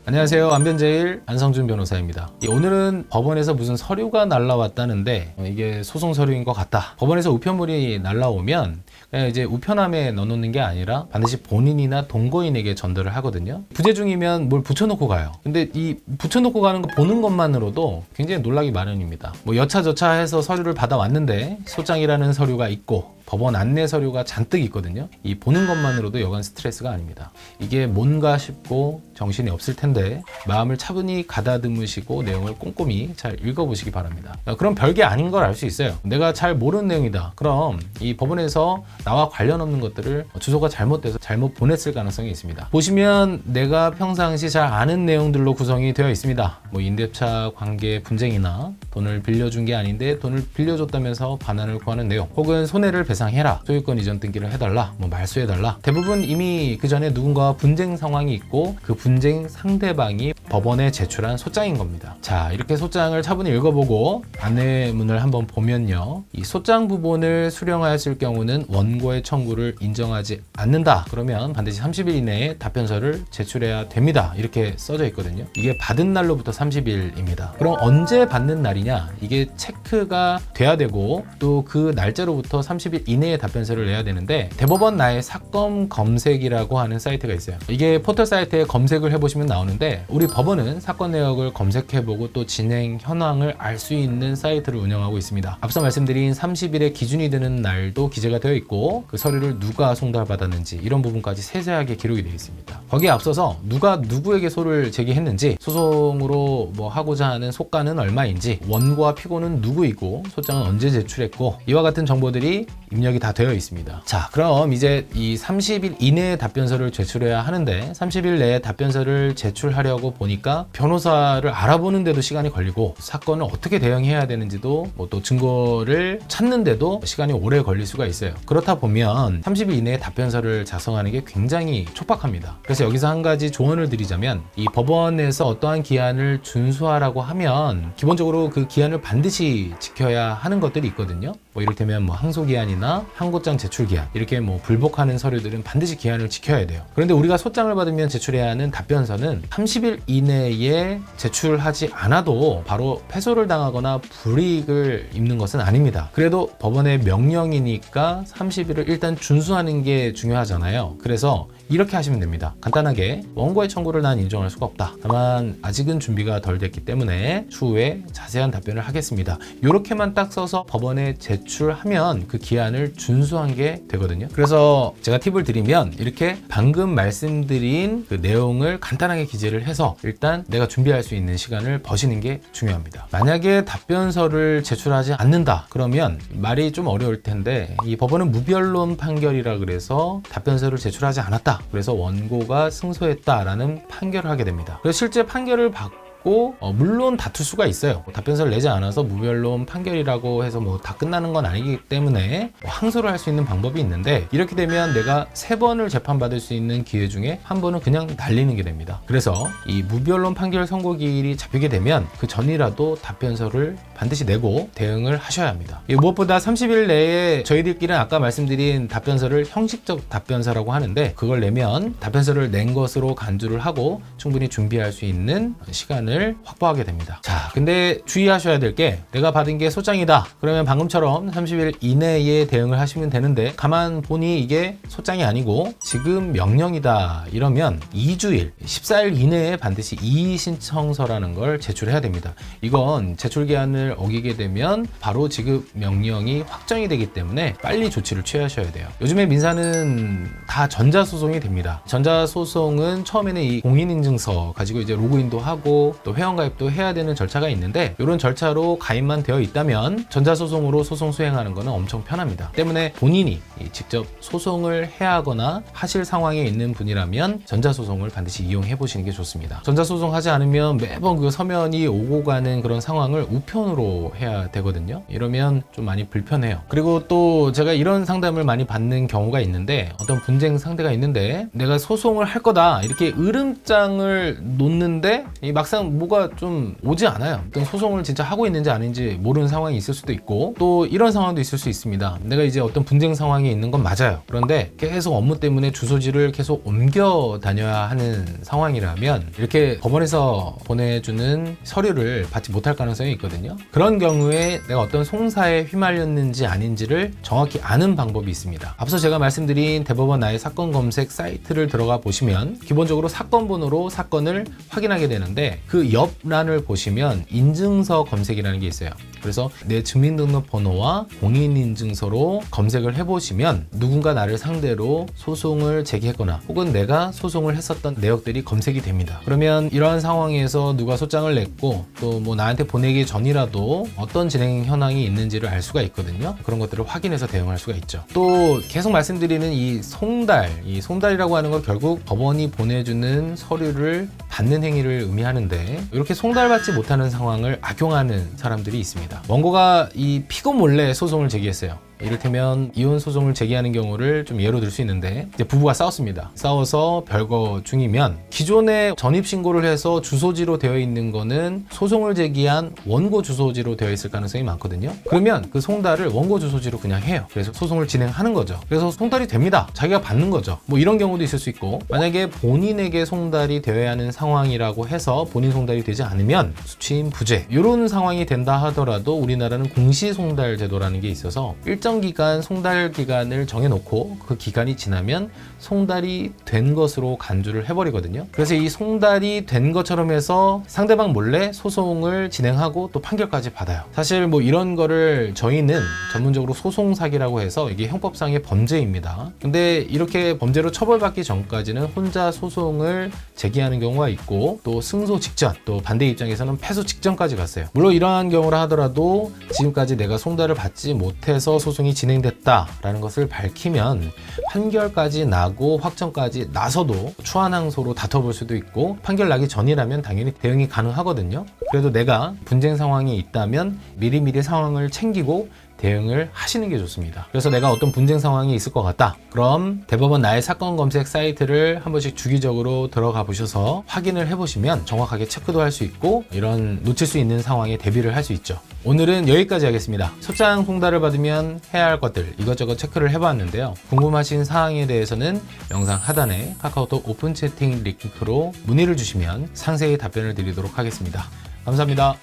안녕하세요. 안변제일 안성준 변호사입니다. 오늘은 법원에서 무슨 서류가 날라왔다는데 이게 소송 서류인 것 같다. 법원에서 우편물이 날라오면 그냥 이제 우편함에 넣어놓는 게 아니라 반드시 본인이나 동거인에게 전달을 하거든요. 부재 중이면 뭘 붙여놓고 가요. 근데 이 붙여놓고 가는 거 보는 것만으로도 굉장히 놀라기 마련입니다. 뭐 여차저차 해서 서류를 받아왔는데 소장이라는 서류가 있고 법원 안내 서류가 잔뜩 있거든요. 이 보는 것만으로도 여간 스트레스가 아닙니다. 이게 뭔가 싶고 정신이 없을 텐데 마음을 차분히 가다듬으시고 내용을 꼼꼼히 잘 읽어보시기 바랍니다. 그럼 별게 아닌 걸 알 수 있어요. 내가 잘 모르는 내용이다. 그럼 이 법원에서 나와 관련 없는 것들을 주소가 잘못돼서 잘못 보냈을 가능성이 있습니다. 보시면 내가 평상시 잘 아는 내용들로 구성이 되어 있습니다. 뭐 임대차 관계 분쟁이나 돈을 빌려준 게 아닌데 돈을 빌려줬다면서 반환을 구하는 내용, 혹은 손해를 배상해라, 소유권 이전 등기를 해달라, 뭐 말소해달라. 대부분 이미 그 전에 누군가와 분쟁 상황이 있고 그 분쟁 상대방이 법원에 제출한 소장인 겁니다. 자, 이렇게 소장을 차분히 읽어보고 안내문을 한번 보면요, 이 소장 부분을 수령하였을 경우는 원고의 청구를 인정하지 않는다. 그러면 반드시 30일 이내에 답변서를 제출해야 됩니다. 이렇게 써져 있거든요. 이게 받은 날로부터 30일입니다. 그럼 언제 받는 날이냐? 이게 체크가 돼야 되고 또 그 날짜로부터 30일 이내에 답변서를 내야 되는데, 대법원 나의 사건 검색이라고 하는 사이트가 있어요. 이게 포털 사이트에 검색을 해보시면 나오는데, 우리 법원은 사건 내역을 검색해보고 또 진행 현황을 알 수 있는 사이트를 운영하고 있습니다. 앞서 말씀드린 30일에 기준이 되는 날도 기재가 되어 있고 그 서류를 누가 송달받았는지 이런 부분까지 세세하게 기록이 되어 있습니다. 거기에 앞서서 누가 누구에게 소를 제기했는지, 소송으로 뭐 하고자 하는 속가는 얼마인지, 원고와 피고는 누구이고 소장은 언제 제출했고, 이와 같은 정보들이 입력이 다 되어 있습니다. 자, 그럼 이제 이 30일 이내에 답변서를 제출해야 하는데 30일 내에 답변서를 제출하려고 보니까 변호사를 알아보는데도 시간이 걸리고 사건을 어떻게 대응해야 되는지도 뭐 또 증거를 찾는데도 시간이 오래 걸릴 수가 있어요. 그렇다 보면 30일 이내에 답변서를 작성하는 게 굉장히 촉박합니다. 그래서 여기서 한 가지 조언을 드리자면, 이 법원에서 어떠한 기한을 준수하라고 하면 기본적으로 그 기한을 반드시 지켜야 하는 것들이 있거든요. 뭐 이를테면 뭐 항소기한이나 항고장 제출기한, 이렇게 뭐 불복하는 서류들은 반드시 기한을 지켜야 돼요. 그런데 우리가 소장을 받으면 제출해야 하는 답변서는 30일 이내에 제출하지 않아도 바로 패소를 당하거나 불이익을 입는 것은 아닙니다. 그래도 법원의 명령이니까 30일을 일단 준수하는 게 중요하잖아요. 그래서 이렇게 하시면 됩니다. 간단하게, 원고의 청구를 난 인정할 수가 없다. 다만 아직은 준비가 덜 됐기 때문에 추후에 자세한 답변을 하겠습니다. 이렇게만 딱 써서 법원에 제출하면 그 기한을 준수한 게 되거든요. 그래서 제가 팁을 드리면, 이렇게 방금 말씀드린 그 내용을 간단하게 기재를 해서 일단 내가 준비할 수 있는 시간을 버시는 게 중요합니다. 만약에 답변서를 제출하지 않는다 그러면 말이 좀 어려울 텐데, 이 법원은 무변론 판결이라 그래서 답변서를 제출하지 않았다, 그래서 원고가 승소했다라는 판결을 하게 됩니다. 그래서 실제 판결을 받고 물론 다툴 수가 있어요. 답변서를 내지 않아서 무변론 판결이라고 해서 뭐 다 끝나는 건 아니기 때문에 항소를 할 수 있는 방법이 있는데, 이렇게 되면 내가 3번을 재판받을 수 있는 기회 중에 한 번은 그냥 날리는 게 됩니다. 그래서 이 무변론 판결 선고기일이 잡히게 되면 그 전이라도 답변서를 반드시 내고 대응을 하셔야 합니다. 무엇보다 30일 내에 저희들끼리는 아까 말씀드린 답변서를 형식적 답변서라고 하는데, 그걸 내면 답변서를 낸 것으로 간주를 하고 충분히 준비할 수 있는 시간을 확보하게 됩니다. 자, 근데 주의하셔야 될 게, 내가 받은 게 소장이다 그러면 방금처럼 30일 이내에 대응을 하시면 되는데, 가만 보니 이게 소장이 아니고 지금 명령이다 이러면 2주일, 14일 이내에 반드시 이의 신청서라는 걸 제출해야 됩니다. 이건 제출 기한을 어기게 되면 바로 지급 명령이 확정이 되기 때문에 빨리 조치를 취하셔야 돼요. 요즘에 민사는 다 전자소송이 됩니다. 전자소송은 처음에는 이 공인인증서 가지고 이제 로그인도 하고 또 회원가입도 해야 되는 절차가 있는데, 이런 절차로 가입만 되어 있다면 전자소송으로 소송 수행하는 거는 엄청 편합니다. 때문에 본인이 직접 소송을 해야 하거나 하실 상황에 있는 분이라면 전자소송을 반드시 이용해 보시는 게 좋습니다. 전자소송 하지 않으면 매번 그 서면이 오고 가는 그런 상황을 우편으로 해야 되거든요. 이러면 좀 많이 불편해요. 그리고 또 제가 이런 상담을 많이 받는 경우가 있는데, 어떤 분쟁 상대가 있는데 내가 소송을 할 거다 이렇게 으름장을 놓는데 막상 뭐가 좀 오지 않아요. 어떤 소송을 진짜 하고 있는지 아닌지 모르는 상황이 있을 수도 있고, 또 이런 상황도 있을 수 있습니다. 내가 이제 어떤 분쟁 상황에 있는 건 맞아요. 그런데 계속 업무 때문에 주소지를 계속 옮겨 다녀야 하는 상황이라면 이렇게 법원에서 보내주는 서류를 받지 못할 가능성이 있거든요. 그런 경우에 내가 어떤 송사에 휘말렸는지 아닌지를 정확히 아는 방법이 있습니다. 앞서 제가 말씀드린 대법원 나의 사건 검색 사이트를 들어가 보시면 기본적으로 사건 번호로 사건을 확인하게 되는데, 그 옆란을 보시면 인증서 검색이라는 게 있어요. 그래서 내 주민등록번호와 공인인증서로 검색을 해보시면 누군가 나를 상대로 소송을 제기했거나 혹은 내가 소송을 했었던 내역들이 검색이 됩니다. 그러면 이러한 상황에서 누가 소장을 냈고 또 뭐 나한테 보내기 전이라도 어떤 진행 현황이 있는지를 알 수가 있거든요. 그런 것들을 확인해서 대응할 수가 있죠. 또 계속 말씀드리는 이 송달이라고 하는 건 결국 법원이 보내주는 서류를 받는 행위를 의미하는데, 이렇게 송달받지 못하는 상황을 악용하는 사람들이 있습니다. 원고가 이 피고 몰래 소송을 제기했어요. 이를테면 이혼 소송을 제기하는 경우를 좀 예로 들 수 있는데, 이제 부부가 싸웠습니다. 싸워서 별거 중이면 기존에 전입신고를 해서 주소지로 되어 있는 거는 소송을 제기한 원고 주소지로 되어 있을 가능성이 많거든요. 그러면 그 송달을 원고 주소지로 그냥 해요. 그래서 소송을 진행하는 거죠. 그래서 송달이 됩니다. 자기가 받는 거죠. 뭐 이런 경우도 있을 수 있고, 만약에 본인에게 송달이 되어야 하는 상황이라고 해서 본인 송달이 되지 않으면 수취인 부재, 이런 상황이 된다 하더라도 우리나라는 공시송달 제도라는 게 있어서 일정 기간 송달 기간을 정해놓고 그 기간이 지나면 송달이 된 것으로 간주를 해버리거든요. 그래서 이 송달이 된 것처럼 해서 상대방 몰래 소송을 진행하고 또 판결까지 받아요. 사실 뭐 이런 거를 저희는 전문적으로 소송 사기라고 해서 이게 형법상의 범죄입니다. 근데 이렇게 범죄로 처벌받기 전까지는 혼자 소송을 제기하는 경우가 있고, 또 승소 직전, 또 반대 입장에서는 패소 직전까지 갔어요. 물론 이러한 경우라 하더라도 지금까지 내가 송달을 받지 못해서 소송이 진행됐다라는 것을 밝히면 판결까지 나고 확정까지 나서도 추한항소로 다퉈볼 수도 있고, 판결 나기 전이라면 당연히 대응이 가능하거든요. 그래도 내가 분쟁 상황이 있다면 미리미리 상황을 챙기고 대응을 하시는 게 좋습니다. 그래서 내가 어떤 분쟁 상황이 있을 것 같다, 그럼 대법원 나의 사건 검색 사이트를 한 번씩 주기적으로 들어가 보셔서 확인을 해보시면 정확하게 체크도 할 수 있고, 이런 놓칠 수 있는 상황에 대비를 할 수 있죠. 오늘은 여기까지 하겠습니다. 소장 송달을 받으면 해야 할 것들 이것저것 체크를 해봤는데요. 궁금하신 사항에 대해서는 영상 하단에 카카오톡 오픈 채팅 링크로 문의를 주시면 상세히 답변을 드리도록 하겠습니다. 감사합니다.